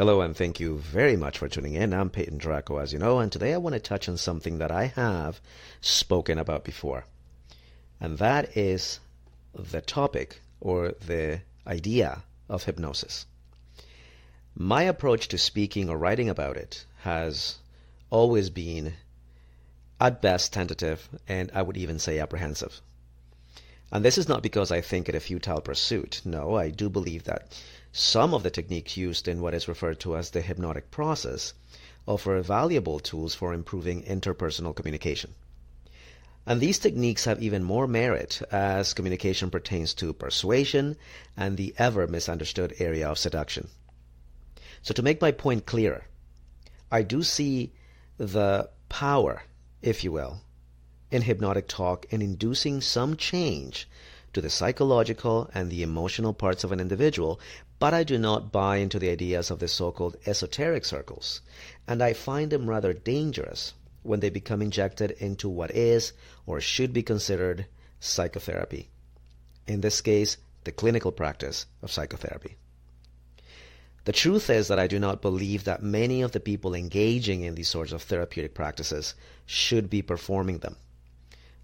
Hello and thank you very much for tuning in. I'm Peyton Draco, as you know, and today I want to touch on something that I have spoken about before. And that is the topic or the idea of hypnosis. My approach to speaking or writing about it has always been, at best, tentative, and I would even say apprehensive. And this is not because I think it a futile pursuit. No, I do believe that some of the techniques used in what is referred to as the hypnotic process offer valuable tools for improving interpersonal communication. And these techniques have even more merit as communication pertains to persuasion and the ever misunderstood area of seduction. So to make my point clearer, I do see the power, if you will, in hypnotic talk in inducing some change to the psychological and the emotional parts of an individual, but I do not buy into the ideas of the so-called esoteric circles, and I find them rather dangerous when they become injected into what is or should be considered psychotherapy. In this case, the clinical practice of psychotherapy. The truth is that I do not believe that many of the people engaging in these sorts of therapeutic practices should be performing them,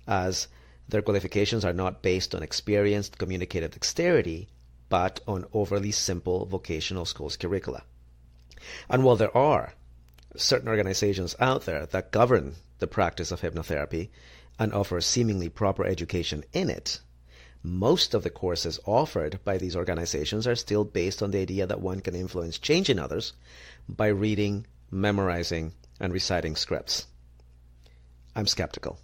as their qualifications are not based on experienced communicative dexterity, but on overly simple vocational schools curricula. And while there are certain organizations out there that govern the practice of hypnotherapy and offer seemingly proper education in it, most of the courses offered by these organizations are still based on the idea that one can influence change in others by reading, memorizing, and reciting scripts. I'm skeptical.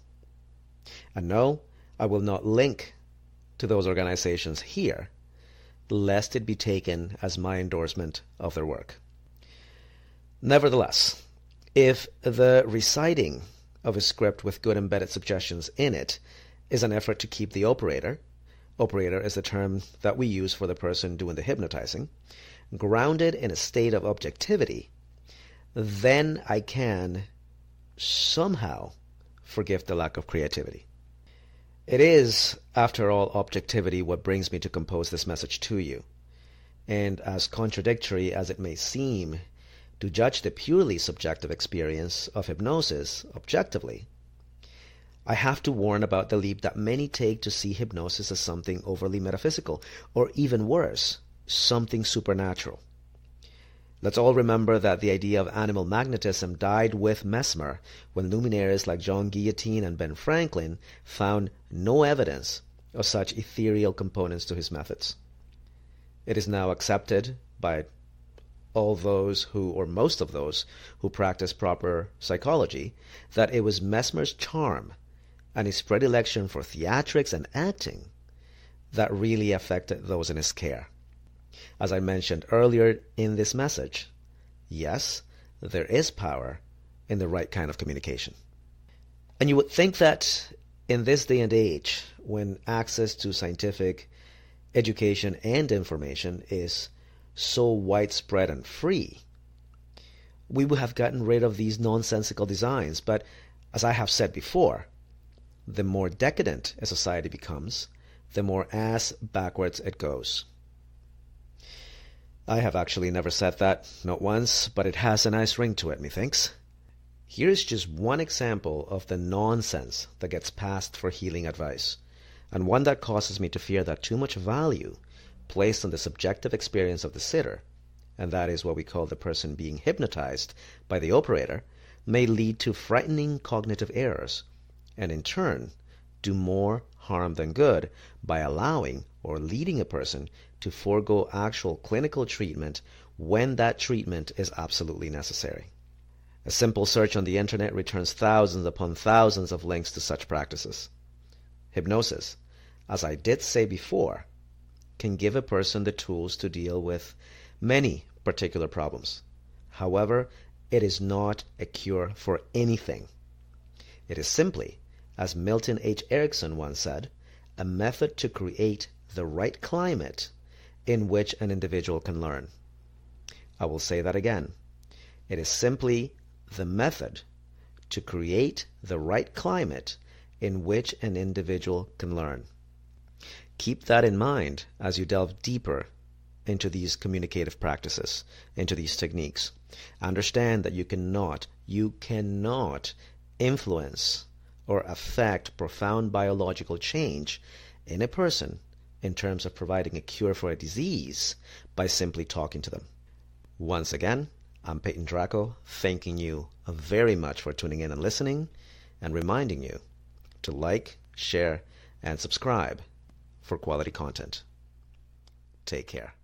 And no, I will not link to those organizations here, lest it be taken as my endorsement of their work. Nevertheless, if the reciting of a script with good embedded suggestions in it is an effort to keep the operator is the term that we use for the person doing the hypnotizing, grounded in a state of objectivity, then I can somehow forgive the lack of creativity. It is, after all, objectivity what brings me to compose this message to you. And as contradictory as it may seem to judge the purely subjective experience of hypnosis objectively, I have to warn about the leap that many take to see hypnosis as something overly metaphysical, or even worse, something supernatural. Let's all remember that the idea of animal magnetism died with Mesmer when luminaries like John Guillotine and Ben Franklin found no evidence of such ethereal components to his methods. It is now accepted by all those who, or most of those, who practice proper psychology, that it was Mesmer's charm and his predilection for theatrics and acting that really affected those in his care. As I mentioned earlier in this message, yes, there is power in the right kind of communication. And you would think that in this day and age, when access to scientific education and information is so widespread and free, we would have gotten rid of these nonsensical designs. But as I have said before, the more decadent a society becomes, the more ass backwards it goes. I have actually never said that, not once, but it has a nice ring to it, methinks. Here's just one example of the nonsense that gets passed for healing advice, and one that causes me to fear that too much value placed on the subjective experience of the sitter, and that is what we call the person being hypnotized by the operator, may lead to frightening cognitive errors, and in turn do more harm than good by allowing or leading a person to forego actual clinical treatment when that treatment is absolutely necessary. A simple search on the internet returns thousands upon thousands of links to such practices. Hypnosis, as I did say before, can give a person the tools to deal with many particular problems. However, it is not a cure for anything. It is simply, as Milton H. Erickson once said, a method to create the right climate in which an individual can learn. I will say that again. It is simply the method to create the right climate in which an individual can learn. Keep that in mind as you delve deeper into these communicative practices, into these techniques. Understand that you cannot influence or affect profound biological change in a person in terms of providing a cure for a disease by simply talking to them. Once again, I'm Peyton Draco, thanking you very much for tuning in and listening, and reminding you to like, share, and subscribe for quality content. Take care.